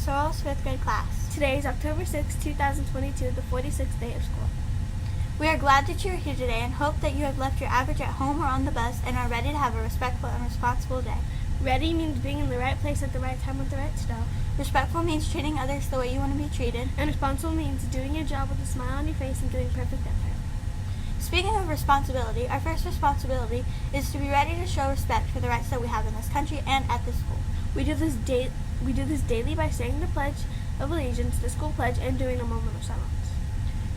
Sorrell's 5th grade class. Today is October 6, 2022, the 46th day of school. We are glad that you are here today and hope that you have left your average at home or on the bus and are ready to have a respectful and responsible day. Ready means being in the right place at the right time with the right stuff. Respectful means treating others the way you want to be treated. And responsible means doing your job with a smile on your face and giving perfect effort. Speaking of responsibility, our first responsibility is to be ready to show respect for the rights that we have in this country and at this school. We do this daily by saying the Pledge of Allegiance, the school pledge, and doing a moment of silence.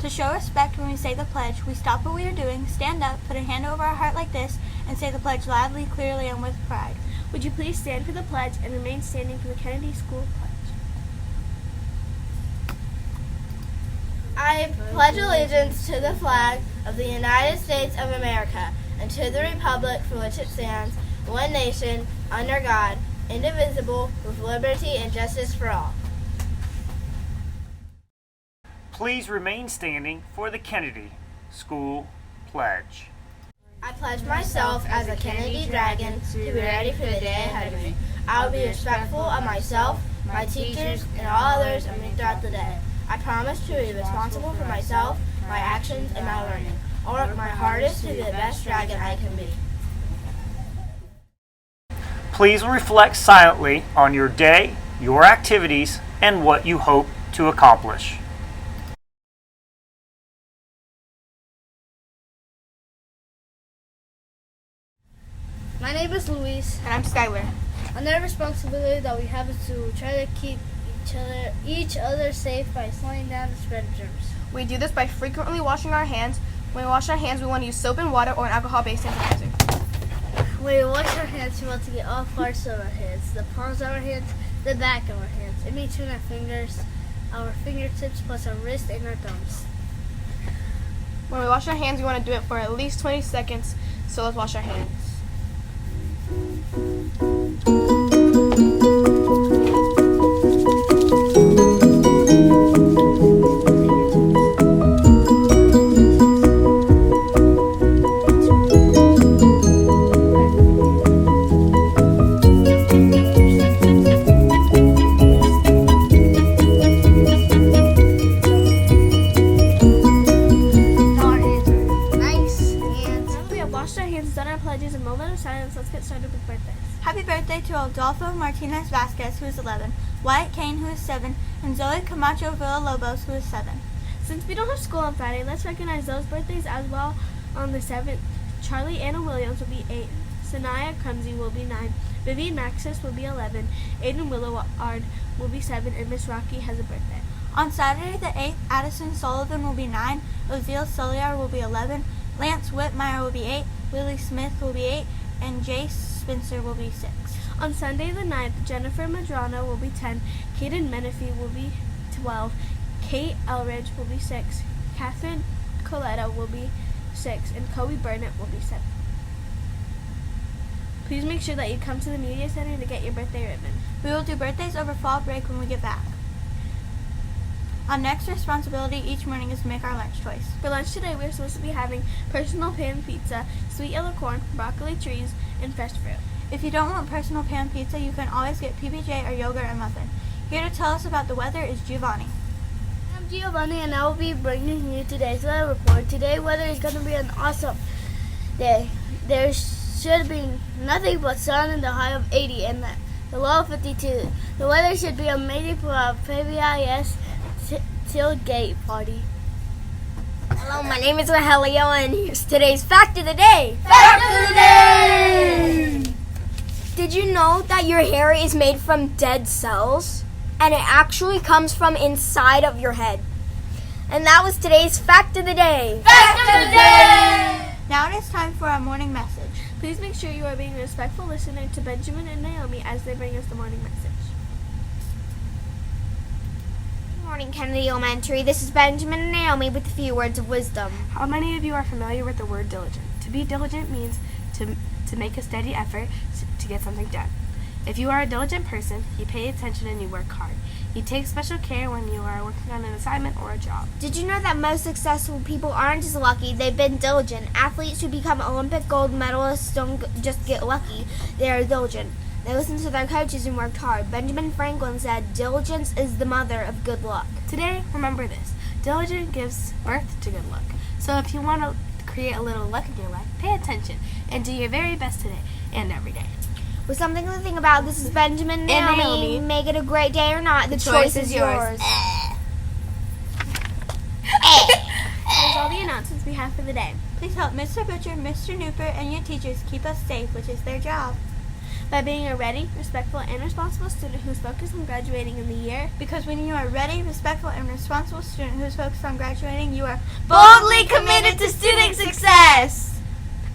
To show respect when we say the pledge, we stop what we are doing, stand up, put a hand over our heart like this, and say the pledge loudly, clearly, and with pride. Would you please stand for the pledge and remain standing for the Kennedy School Pledge? I pledge allegiance to the flag of the United States of America and to the republic for which it stands, one nation, under God, indivisible, with liberty and justice for all. Please remain standing for the Kennedy School Pledge. I pledge myself as a Kennedy dragon to be ready for the day ahead of me. I will be respectful of myself, my teachers, and all others I meet throughout the day. I promise to be responsible for myself, my actions, and my learning. I'll work my hardest to be the best dragon I can be. Please reflect silently on your day, your activities, and what you hope to accomplish. My name is Luis. And I'm Skylar. Another responsibility that we have is to try to keep each other safe by slowing down the spread of germs. We do this by frequently washing our hands. When we wash our hands, we want to use soap and water or an alcohol-based sanitizer. When we wash our hands, we want to get all parts of our hands, the palms of our hands, the back of our hands, in between our fingers, our fingertips, plus our wrists and our thumbs. When we wash our hands, we want to do it for at least 20 seconds, so let's wash our hands. Pledges and moment of silence. Let's get started with birthdays. Happy birthday to Adolfo Martinez Vasquez, who is 11, Wyatt Kane, who is 7, and Zoe Camacho Villalobos, who is 7. Since we don't have school on Friday, let's recognize those birthdays as well. On the 7th, Charlie Anna Williams will be 8, Sanaya Crumsey will be 9, Vivian Maxis will be 11, Aiden Willoward will be 7, and Miss Rocky has a birthday. On Saturday the 8th, Addison Sullivan will be 9, Ozil Soliar will be 11, Lance Whitmire will be 8, Willie Smith will be 8, and Jace Spencer will be 6. On Sunday the 9th, Jennifer Madrano will be 10, Kaden Menifee will be 12, Kate Elridge will be 6, Catherine Coletta will be 6, and Kobe Burnett will be 7. Please make sure that you come to the media center to get your birthday ribbon. We will do birthdays over fall break when we get back. Our next responsibility each morning is to make our lunch choice. For lunch today, we're supposed to be having personal pan pizza, sweet yellow corn, broccoli trees, and fresh fruit. If you don't want personal pan pizza, you can always get PBJ or yogurt and muffin. Here to tell us about the weather is Giovanni. I'm Giovanni, and I will be bringing you today's weather report. Today, weather is going to be an awesome day. There should be nothing but sun and the high of 80 and the low of 52. The weather should be amazing for a PBIS tailgate party. Hello, my name is Rogelio, and here's today's fact of the day. Fact of the day! Did you know that your hair is made from dead cells? And it actually comes from inside of your head. And that was today's fact of the day. Fact of the day! Now it is time for our morning message. Please make sure you are being a respectful listener to Benjamin and Naomi as they bring us the morning message. Good morning, Kennedy Elementary. This is Benjamin and Naomi with a few words of wisdom. How many of you are familiar with the word diligent? To be diligent means to make a steady effort to get something done. If you are a diligent person, you pay attention and you work hard. You take special care when you are working on an assignment or a job. Did you know that most successful people aren't just lucky, they've been diligent? Athletes who become Olympic gold medalists don't just get lucky, they are diligent. They listened to their coaches and worked hard. Benjamin Franklin said, "Diligence is the mother of good luck." Today, remember this. Diligence gives birth to good luck. So if you want to create a little luck in your life, pay attention and do your very best today and every day. With something to think about, this is Benjamin and Naomi. Make it a great day or not. The choice is yours. There's all the announcements we have for the day. Please help Mr. Butcher, Mr. Newper, and your teachers keep us safe, which is their job. By being a ready, respectful, and responsible student who's focused on graduating in the year. Because when you are ready, respectful, and responsible student who's focused on graduating, you are Boldly committed to student success.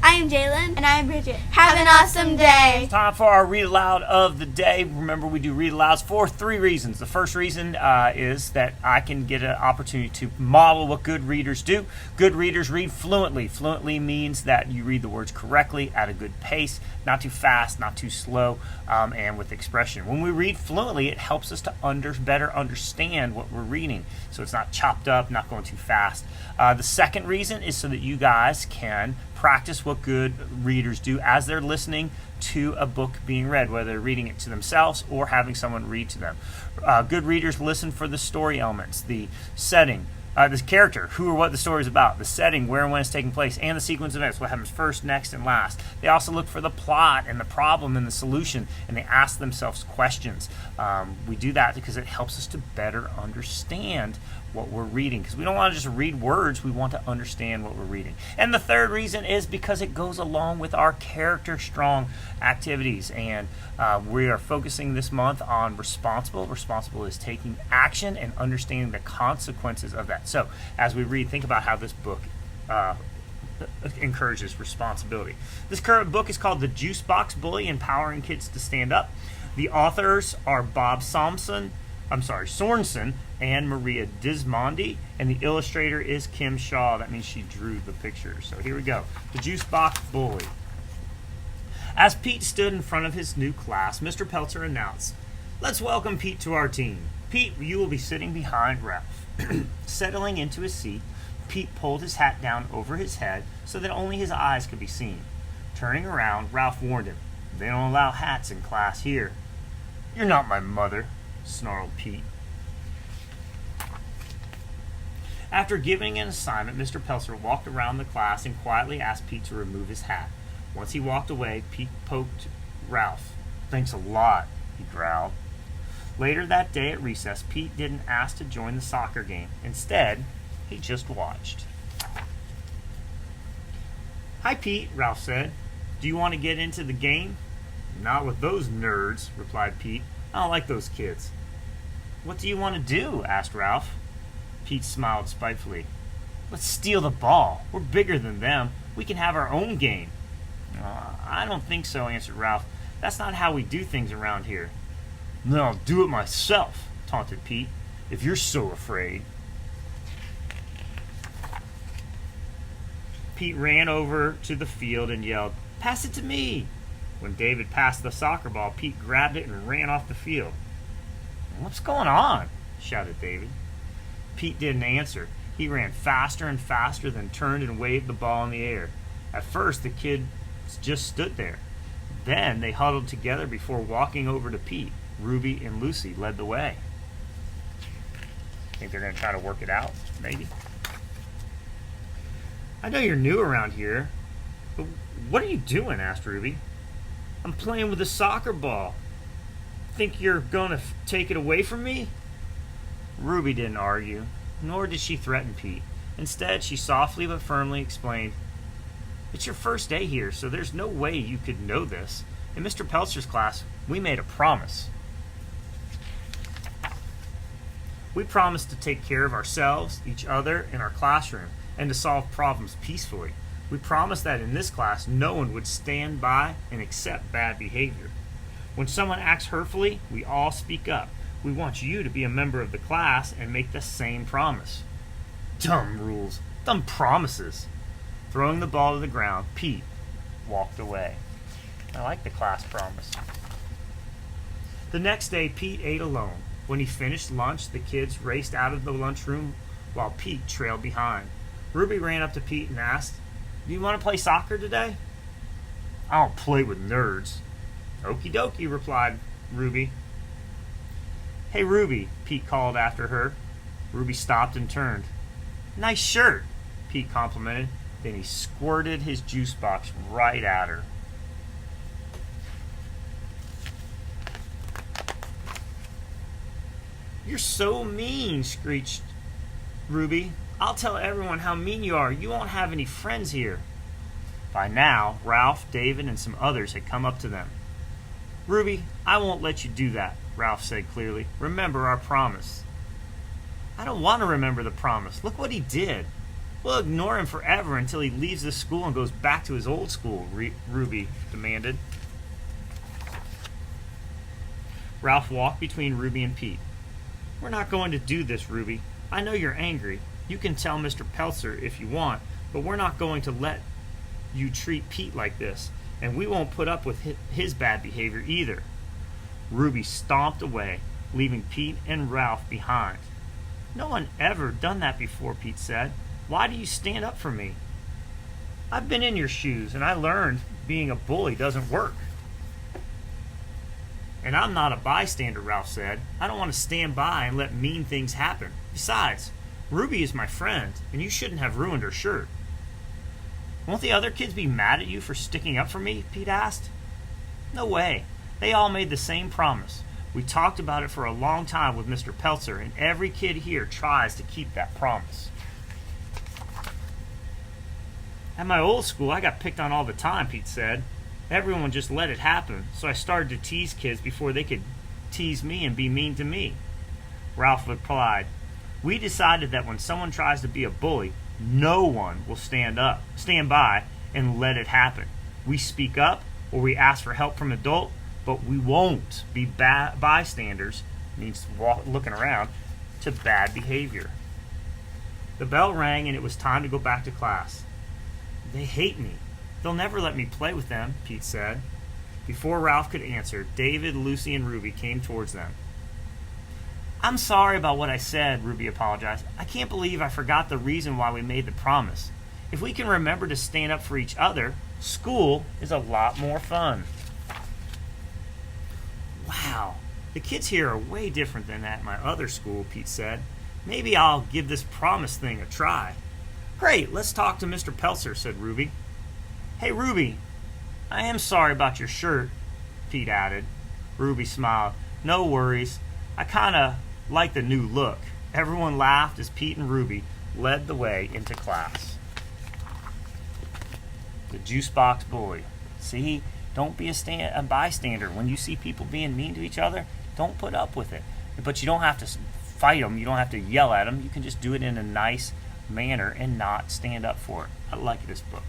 I am Jalen. And I am Bridget. Have an awesome day. Time for our read aloud of the day. Remember, we do read alouds for 3 reasons. The first reason is that I can get an opportunity to model what good readers do. Good readers read fluently. Fluently means that you read the words correctly at a good pace, not too fast, not too slow, and with expression. When we read fluently, it helps us to better understand what we're reading, so it's not chopped up, not going too fast. The second reason is so that you guys can practice what good readers do as they're listening to a book being read, whether they're reading it to themselves or having someone read to them. Good readers listen for the story elements, the setting, the character, who or what the story is about, the setting, where and when it's taking place, and the sequence of events, what happens first, next, and last. They also look for the plot and the problem and the solution, and they ask themselves questions. We do that because it helps us to better understand what we're reading, because we don't want to just read words, we want to understand what we're reading. And the third reason is because it goes along with our character strong activities, and we are focusing this month on responsible. Responsible is taking action and understanding the consequences of that. So as we read, think about how this book encourages responsibility. This current book is called The Juice Box Bully, Empowering Kids to Stand Up. The authors are Bob Sorensen and Maria Dismondi, and the illustrator is Kim Shaw. That means she drew the picture. So here we go. The Juice Box Bully. As Pete stood in front of his new class, Mr. Peltzer announced, "Let's welcome Pete to our team. Pete, you will be sitting behind Ralph." Settling into his seat, Pete pulled his hat down over his head so that only his eyes could be seen. Turning around, Ralph warned him, "They don't allow hats in class here." "You're not my mother," snarled Pete. After giving an assignment, Mr. Peltzer walked around the class and quietly asked Pete to remove his hat. Once he walked away, Pete poked Ralph. "Thanks a lot," he growled. Later that day at recess, Pete didn't ask to join the soccer game. Instead, he just watched. "Hi, Pete," Ralph said. "Do you want to get into the game?" "Not with those nerds," replied Pete. "I don't like those kids." "What do you want to do?" asked Ralph. Pete smiled spitefully. "Let's steal the ball. We're bigger than them. We can have our own game." "I don't think so," answered Ralph. "That's not how we do things around here." "Then I'll do it myself," taunted Pete, "if you're so afraid." Pete ran over to the field and yelled, "Pass it to me!" When David passed the soccer ball, Pete grabbed it and ran off the field. "What's going on?" shouted David. Pete didn't answer. He ran faster and faster, then turned and waved the ball in the air. At first, the kids just stood there. Then they huddled together before walking over to Pete. Ruby and Lucy led the way. Think they're going to try to work it out? Maybe. "I know you're new around here, but what are you doing?" asked Ruby. "I'm playing with a soccer ball. Think you're going to take it away from me?" Ruby didn't argue, nor did she threaten Pete. Instead, she softly but firmly explained, "It's your first day here, so there's no way you could know this. In Mr. Peltzer's class, we made a promise. We promised to take care of ourselves, each other, and our classroom, and to solve problems peacefully. We promised that in this class, no one would stand by and accept bad behavior. When someone acts hurtfully, we all speak up. We want you to be a member of the class and make the same promise." "Dumb rules, dumb promises." Throwing the ball to the ground, Pete walked away. I like the class promise. The next day, Pete ate alone. When he finished lunch, the kids raced out of the lunchroom while Pete trailed behind. Ruby ran up to Pete and asked, "Do you want to play soccer today?" "I don't play with nerds." Okie dokie, replied Ruby. Hey, Ruby, Pete called after her. Ruby stopped and turned. Nice shirt, Pete complimented. Then he squirted his juice box right at her. You're so mean, screeched Ruby. I'll tell everyone how mean you are. You won't have any friends here. By now, Ralph, David, and some others had come up to them. Ruby, I won't let you do that, Ralph said clearly. Remember our promise. I don't want to remember the promise. Look what he did. We'll ignore him forever until he leaves this school and goes back to his old school, Ruby demanded. Ralph walked between Ruby and Pete. We're not going to do this, Ruby. I know you're angry. You can tell Mr. Peltzer if you want, but we're not going to let you treat Pete like this, and we won't put up with his bad behavior either. Ruby stomped away, leaving Pete and Ralph behind. No one ever done that before, Pete said. Why do you stand up for me? I've been in your shoes, and I learned being a bully doesn't work. And I'm not a bystander, Ralph said. I don't want to stand by and let mean things happen. Besides, Ruby is my friend, and you shouldn't have ruined her shirt. Won't the other kids be mad at you for sticking up for me? Pete asked. No way. They all made the same promise. We talked about it for a long time with Mr. Peltzer, and every kid here tries to keep that promise. At my old school, I got picked on all the time, Pete said. Everyone just let it happen, so I started to tease kids before they could tease me and be mean to me. Ralph replied, We decided that when someone tries to be a bully, no one will stand by, and let it happen. We speak up, or we ask for help from an adult, but we won't be bystanders, means looking around, to bad behavior. The bell rang, and it was time to go back to class. They hate me. They'll never let me play with them, Pete said. Before Ralph could answer, David, Lucy, and Ruby came towards them. I'm sorry about what I said, Ruby apologized. I can't believe I forgot the reason why we made the promise. If we can remember to stand up for each other, school is a lot more fun. Wow, the kids here are way different than at my other school, Pete said. Maybe I'll give this promise thing a try. Great, let's talk to Mr. Peltzer, said Ruby. Hey, Ruby, I am sorry about your shirt, Pete added. Ruby smiled. No worries. I kind of like the new look. Everyone laughed as Pete and Ruby led the way into class. The juice box bully. See, don't be a bystander. When you see people being mean to each other, don't put up with it. But you don't have to fight them. You don't have to yell at them. You can just do it in a nice manner and not stand up for it. I like this book.